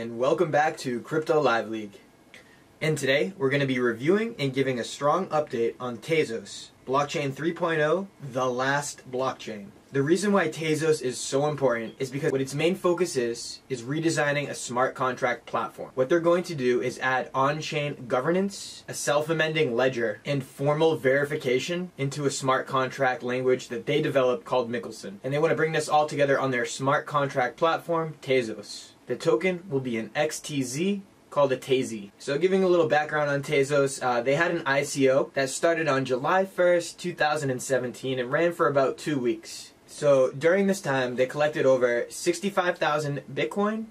and welcome back to Crypto Live League. And today we're going to be reviewing and giving a strong update on Tezos, Blockchain 3.0, the last blockchain. The reason why Tezos is so important is because what its main focus is redesigning a smart contract platform. What they're going to do is add on-chain governance, a self-amending ledger, and formal verification into a smart contract language that they developed called Michelson. And they want to bring this all together on their smart contract platform, Tezos. The token will be an XTZ called a Tezi. So giving a little background on Tezos, they had an ICO that started on July 1st, 2017 and ran for about 2 weeks. So during this time, they collected over 65,000 Bitcoin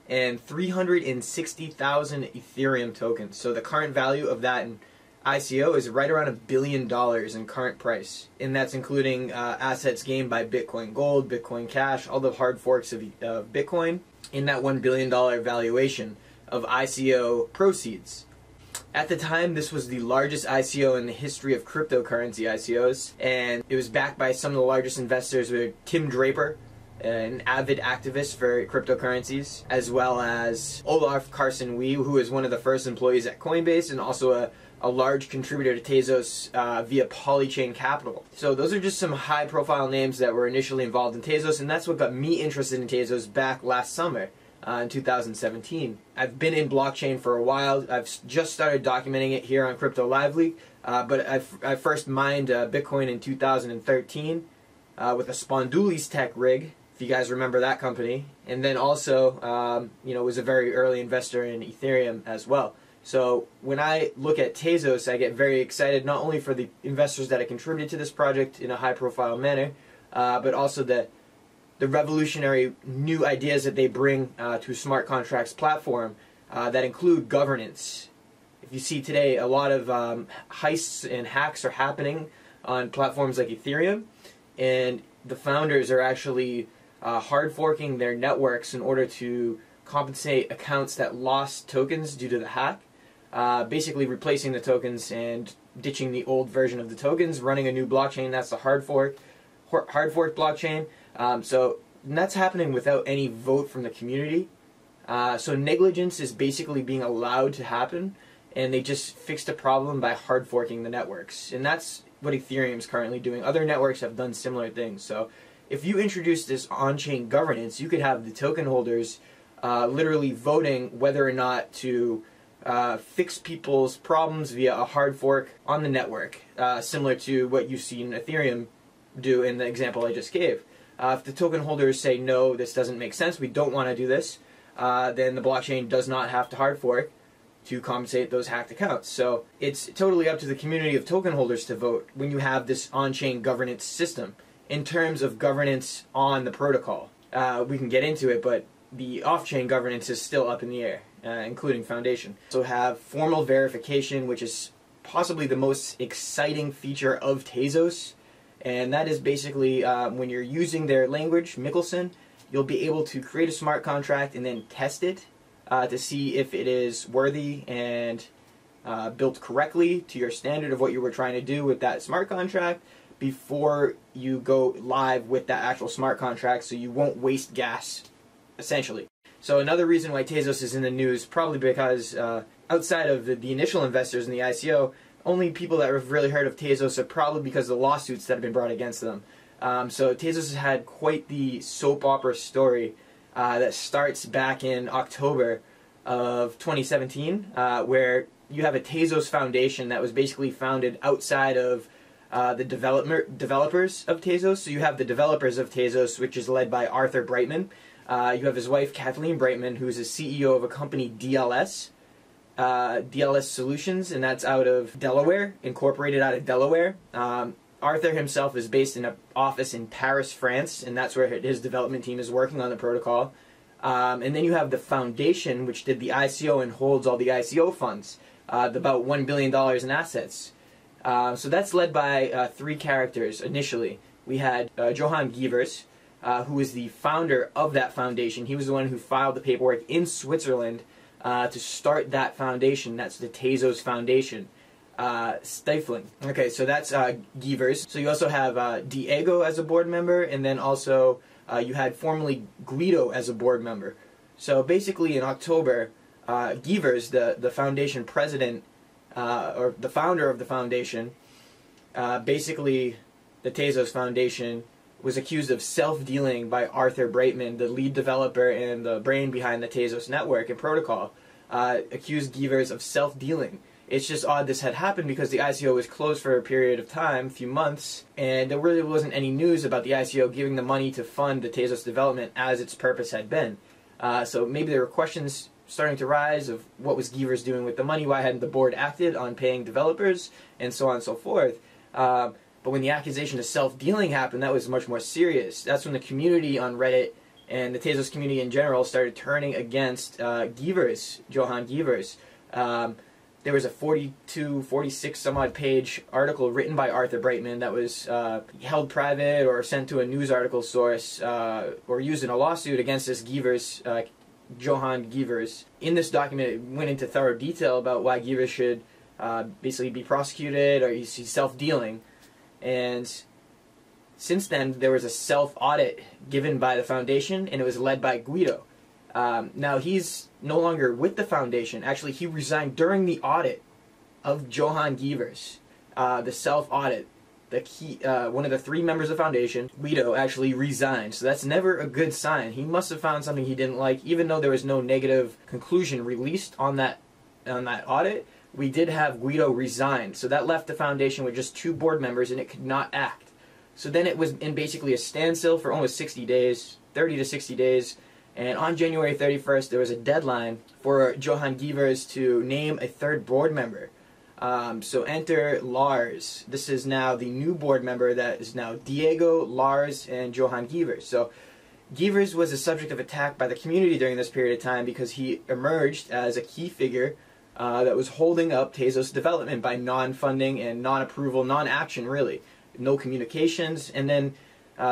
and 360,000 Ethereum tokens. So the current value of that in ICO is right around $1 billion in current price. And that's including assets gained by Bitcoin Gold, Bitcoin Cash, all the hard forks of Bitcoin in that $1 billion valuation of ICO proceeds. At the time, this was the largest ICO in the history of cryptocurrency ICOs, and it was backed by some of the largest investors, with Tim Draper, an avid activist for cryptocurrencies, as well as Olaf Carson Wee, who was one of the first employees at Coinbase and also a large contributor to Tezos via Polychain Capital. So those are just some high-profile names that were initially involved in Tezos, and that's what got me interested in Tezos back last summer. In 2017. I've been in blockchain for a while. I've just started documenting it here on Crypto Live League, but I first mined Bitcoin in 2013 with a Spondoolies Tech rig, if you guys remember that company, and then also was a very early investor in Ethereum as well. So when I look at Tezos, I get very excited, not only for the investors that have contributed to this project in a high-profile manner, but also the revolutionary new ideas that they bring to a smart contracts platform that include governance. If you see today, a lot of heists and hacks are happening on platforms like Ethereum, and the founders are actually hard forking their networks in order to compensate accounts that lost tokens due to the hack, basically replacing the tokens and ditching the old version of the tokens, running a new blockchain. That's the hard fork blockchain. So that's happening without any vote from the community. So negligence is basically being allowed to happen, and they just fixed a problem by hard forking the networks. And that's what Ethereum is currently doing. Other networks have done similar things. So if you introduce this on-chain governance, you could have the token holders literally voting whether or not to fix people's problems via a hard fork on the network, similar to what you've seen Ethereum do in the example I just gave. If the token holders say, no, this doesn't make sense, we don't want to do this, then the blockchain does not have to hard fork to compensate those hacked accounts. So it's totally up to the community of token holders to vote when you have this on-chain governance system. In terms of governance on the protocol, we can get into it, but the off-chain governance is still up in the air, including Foundation. So have formal verification, which is possibly the most exciting feature of Tezos. And that is basically when you're using their language, Michelson, you'll be able to create a smart contract and then test it to see if it is worthy and built correctly to your standard of what you were trying to do with that smart contract before you go live with that actual smart contract, so you won't waste gas, essentially. So another reason why Tezos is in the news, probably because outside of the initial investors in the ICO, only people that have really heard of Tezos are probably because of the lawsuits that have been brought against them. So Tezos has had quite the soap opera story that starts back in October of 2017, where you have a Tezos Foundation that was basically founded outside of the developers of Tezos. So you have the developers of Tezos, which is led by Arthur Brightman. You have his wife, Kathleen Brightman, who is a CEO of a company, DLS Solutions, and that's out of Delaware, incorporated out of Delaware. Arthur himself is based in an office in Paris, France, and that's where his development team is working on the protocol. And then you have the foundation, which did the ICO and holds all the ICO funds, about $1 billion in assets. So that's led by three characters initially. We had Johan Gievers, who is the founder of that foundation. He was the one who filed the paperwork in Switzerland to start that foundation. That's the Tezos Foundation. Stifling. Okay, so that's Gievers. So you also have Diego as a board member, and then also you had formerly Guido as a board member. So basically in October, Gevers, the foundation president, or the founder of the foundation, basically the Tezos Foundation, was accused of self-dealing by Arthur Breitman, the lead developer and the brain behind the Tezos network and protocol, accused Gevers of self-dealing. It's just odd this had happened because the ICO was closed for a period of time, a few months, and there really wasn't any news about the ICO giving the money to fund the Tezos development as its purpose had been. So maybe there were questions starting to rise of what was Gevers doing with the money, why hadn't the board acted on paying developers, and so on and so forth. But when the accusation of self-dealing happened, that was much more serious. That's when the community on Reddit and the Tezos community in general started turning against Gevers, Johann Gevers. There was a 46 some odd page article written by Arthur Breitman that was held private or sent to a news article source or used in a lawsuit against this Gevers, Johann Gevers. In this document, it went into thorough detail about why Gevers should basically be prosecuted, or he's self-dealing. And since then, there was a self-audit given by the foundation, and it was led by Guido. Now, he's no longer with the foundation. Actually, he resigned during the audit of Johann Gevers, the self-audit. One of the three members of the foundation, Guido, actually resigned. So that's never a good sign. He must have found something he didn't like, even though there was no negative conclusion released on that audit. We did have Guido resign. So that left the foundation with just 2 board members, and it could not act. So then it was in basically a standstill for almost 60 days, 30 to 60 days. And on January 31st, there was a deadline for Johann Gevers to name a 3rd board member. So enter Lars. This is now the new board member that is now Diego, Lars, and Johann Gevers. So Gevers was a subject of attack by the community during this period of time because he emerged as a key figure that was holding up Tezos development by non-funding and non-approval, non-action really. No communications, and then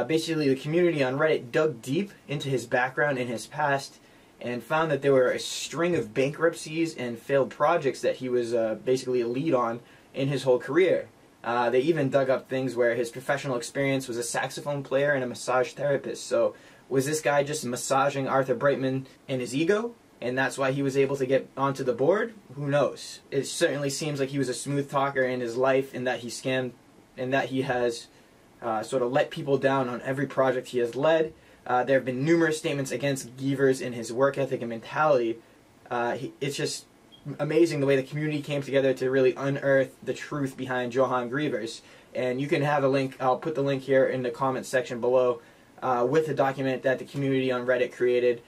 basically the community on Reddit dug deep into his background and his past and found that there were a string of bankruptcies and failed projects that he was basically a lead on in his whole career. They even dug up things where his professional experience was a saxophone player and a massage therapist. So was this guy just massaging Arthur Breitman and his ego? And that's why he was able to get onto the board? Who knows? It certainly seems like he was a smooth talker in his life, and that he scammed, and that he has sort of let people down on every project he has led. There have been numerous statements against Gevers and his work ethic and mentality. It's just amazing the way the community came together to really unearth the truth behind Johann Gevers. And you can have a link, I'll put the link here in the comments section below, with the document that the community on Reddit created.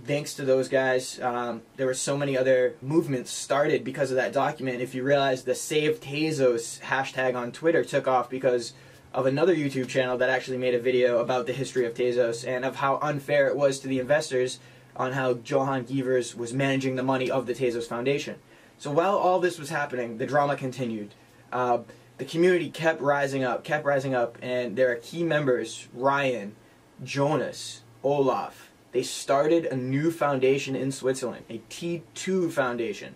Thanks to those guys, there were so many other movements started because of that document. If you realize the Save Tezos hashtag on Twitter took off because of another YouTube channel that actually made a video about the history of Tezos and of how unfair it was to the investors on how Johann Gevers was managing the money of the Tezos Foundation. So while all this was happening, the drama continued. The community kept rising up, and there are key members, Ryan, Jonas, Olaf. They started a new foundation in Switzerland, a T2 foundation.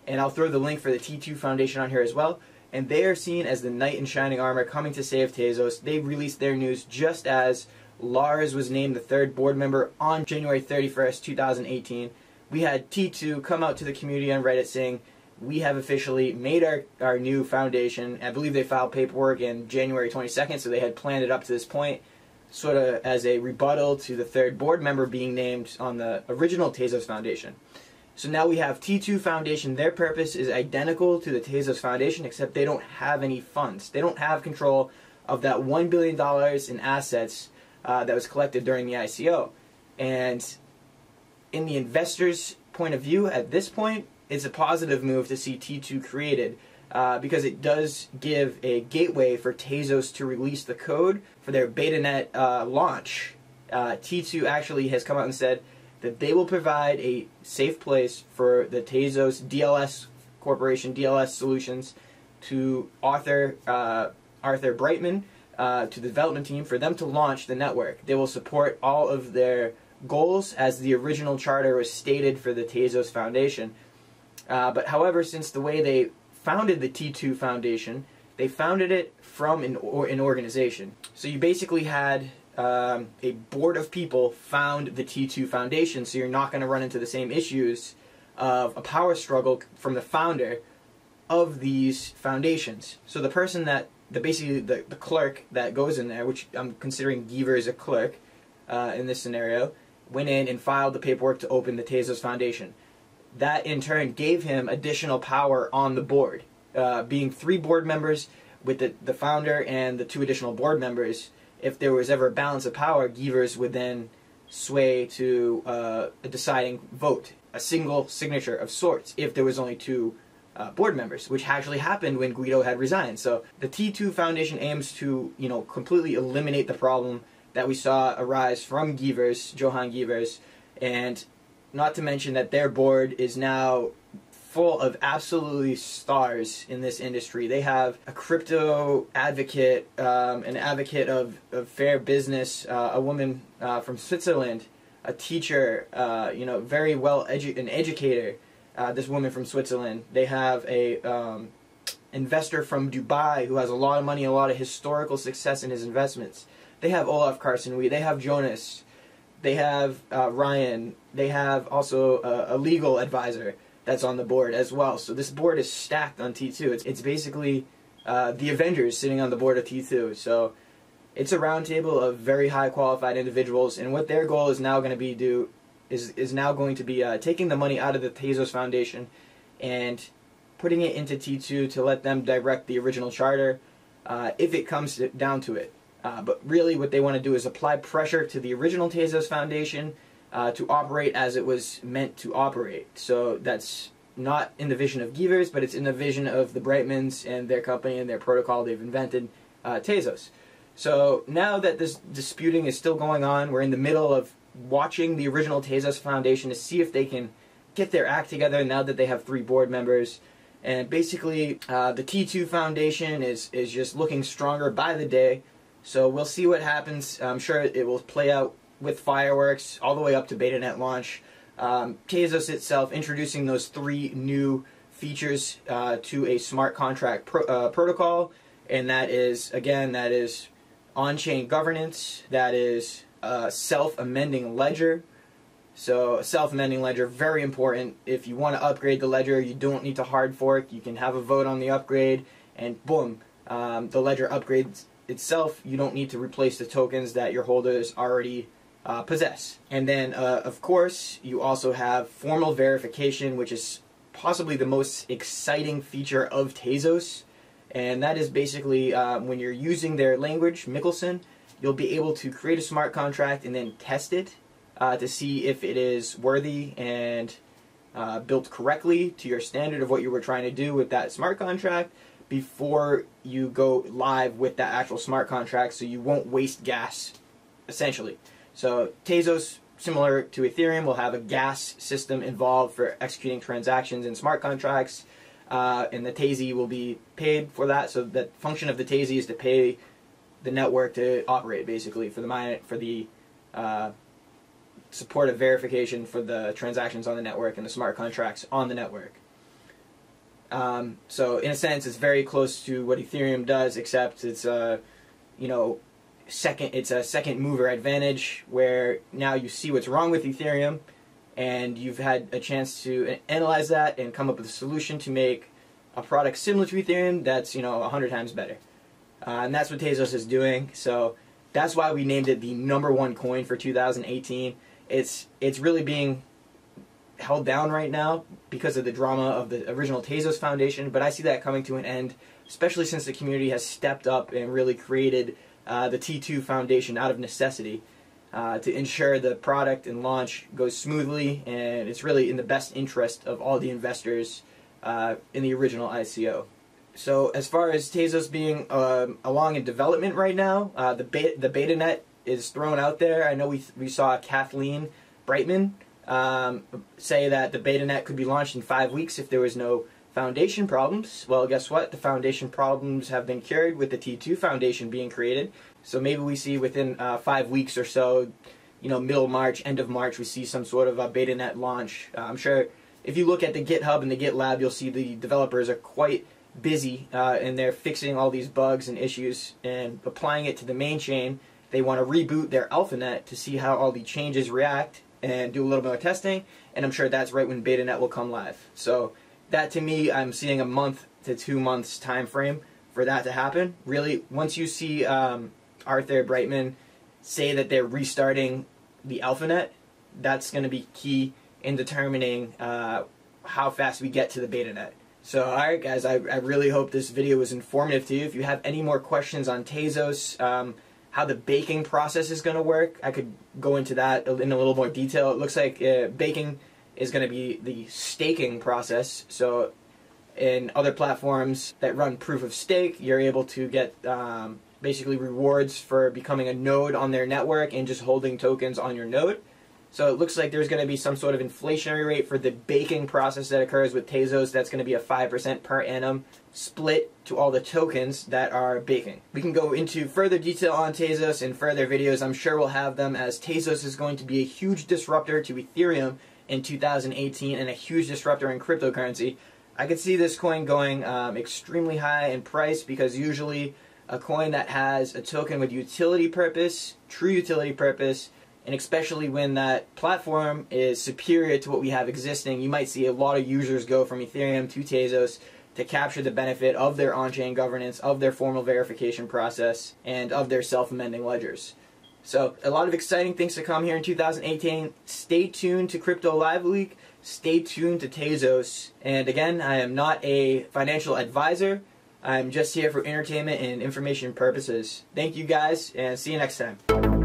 And I'll throw the link for the T2 foundation on here as well. And they are seen as the knight in shining armor coming to save Tezos. They released their news just as Lars was named the 3rd board member on January 31st, 2018. We had T2 come out to the community on Reddit saying, we have officially made our new foundation. I believe they filed paperwork in January 22nd, so they had planned it up to this point, sort of as a rebuttal to the 3rd board member being named on the original Tezos Foundation. So now we have T2 Foundation. Their purpose is identical to the Tezos Foundation, except they don't have any funds. They don't have control of that $1 billion in assets that was collected during the ICO. And in the investor's point of view, at this point, it's a positive move to see T2 created because it does give a gateway for Tezos to release the code for their BetaNet launch. T2 actually has come out and said that they will provide a safe place for the Tezos DLS Corporation, DLS Solutions, to Arthur Breitman, to the development team, for them to launch the network. They will support all of their goals as the original charter was stated for the Tezos Foundation. But however, since the way they founded the T2 Foundation, they founded it from an organization. So you basically had a board of people found the T2 Foundation, so you're not going to run into the same issues of a power struggle from the founder of these foundations. So the person that, basically the clerk that goes in there, which I'm considering Geaver as a clerk in this scenario, went in and filed the paperwork to open the Tezos Foundation. That in turn gave him additional power on the board. Being 3 board members with the founder and the 2 additional board members, if there was ever a balance of power, Geavers would then sway to a deciding vote, a single signature of sorts, if there was only 2 board members, which actually happened when Guido had resigned. So the T2 Foundation aims to, completely eliminate the problem that we saw arise from Johann Geavers, and not to mention that their board is now full of absolutely stars in this industry. They have a crypto advocate, an advocate of fair business, a woman from Switzerland, a teacher, very an educator, this woman from Switzerland. They have a investor from Dubai who has a lot of money, a lot of historical success in his investments. They have Olaf Carson, they have Jonas, they have Ryan, they have also a legal advisor that's on the board as well. So this board is stacked on T2. It's basically the Avengers sitting on the board of T2. So it's a roundtable of very high qualified individuals, and what their goal is now going to be taking the money out of the Tezos Foundation and putting it into T2 to let them direct the original charter if it comes down to it. But really what they want to do is apply pressure to the original Tezos Foundation to operate as it was meant to operate. So that's not in the vision of Geavers, but it's in the vision of the Brightmans and their company and their protocol they've invented, Tezos. So now that this disputing is still going on, we're in the middle of watching the original Tezos Foundation to see if they can get their act together now that they have 3 board members. And basically, the T2 Foundation is just looking stronger by the day. So we'll see what happens. I'm sure it will play out with fireworks all the way up to BetaNet launch. Tezos itself introducing those 3 new features to a smart contract protocol, and that is on-chain governance, that is self-amending ledger. So a self-amending ledger, very important. If you want to upgrade the ledger, you don't need to hard fork. You can have a vote on the upgrade, and boom, the ledger upgrades itself. You don't need to replace the tokens that your holders already possess. And then, of course, you also have formal verification, which is possibly the most exciting feature of Tezos. And that is basically when you're using their language, Michelson, you'll be able to create a smart contract and then test it to see if it is worthy and built correctly to your standard of what you were trying to do with that smart contract before you go live with that actual smart contract, so you won't waste gas, essentially. So Tezos, similar to Ethereum, will have a gas system involved for executing transactions in smart contracts, and the Tezos will be paid for that. So the function of the Tezos is to pay the network to operate, basically, for the support of verification for the transactions on the network and the smart contracts on the network. So in a sense, it's very close to what Ethereum does, except it's a second mover advantage, where now you see what's wrong with Ethereum, and you've had a chance to analyze that and come up with a solution to make a product similar to Ethereum that's 100 times better. And that's what Tezos is doing. So that's why we named it the #1 coin for 2018. It's really being held down right now because of the drama of the original Tezos Foundation, but I see that coming to an end, especially since the community has stepped up and really created the T2 Foundation out of necessity to ensure the product and launch goes smoothly, and it's really in the best interest of all the investors in the original ICO. So as far as Tezos being along in development right now, the BetaNet is thrown out there. I know we saw Kathleen Brightman say that the BetaNet could be launched in 5 weeks if there was no foundation problems. Well, guess what? The foundation problems have been cured with the T2 Foundation being created. So maybe we see within 5 weeks or so, middle March, end of March, we see some sort of a BetaNet launch. I'm sure if you look at the GitHub and the GitLab, you'll see the developers are quite busy and they're fixing all these bugs and issues and applying it to the main chain. they want to reboot their AlphaNet to see how all the changes react and do a little bit more testing, and I'm sure that's right when BetaNet will come live. So that, to me, I'm seeing a month to 2 months time frame for that to happen. Really, once you see Arthur Brightman say that they're restarting the AlphaNet, that's going to be key in determining how fast we get to the BetaNet. So, alright guys, I really hope this video was informative to you. If you have any more questions on Tezos, how the baking process is going to work, I could go into that in a little more detail. It looks like baking is going to be the staking process. So in other platforms that run proof of stake, you're able to get basically rewards for becoming a node on their network and just holding tokens on your node. So it looks like there's going to be some sort of inflationary rate for the baking process that occurs with Tezos. That's going to be a 5% per annum split to all the tokens that are baking. We can go into further detail on Tezos in further videos. I'm sure we'll have them, as Tezos is going to be a huge disruptor to Ethereum in 2018 and a huge disruptor in cryptocurrency. I could see this coin going extremely high in price, because usually a coin that has a token with utility purpose, true utility purpose, and especially when that platform is superior to what we have existing, you might see a lot of users go from Ethereum to Tezos to capture the benefit of their on-chain governance, of their formal verification process, and of their self-amending ledgers. So a lot of exciting things to come here in 2018. Stay tuned to Crypto Live Leak. Stay tuned to Tezos. And again, I am not a financial advisor. I'm just here for entertainment and information purposes. Thank you guys, and see you next time.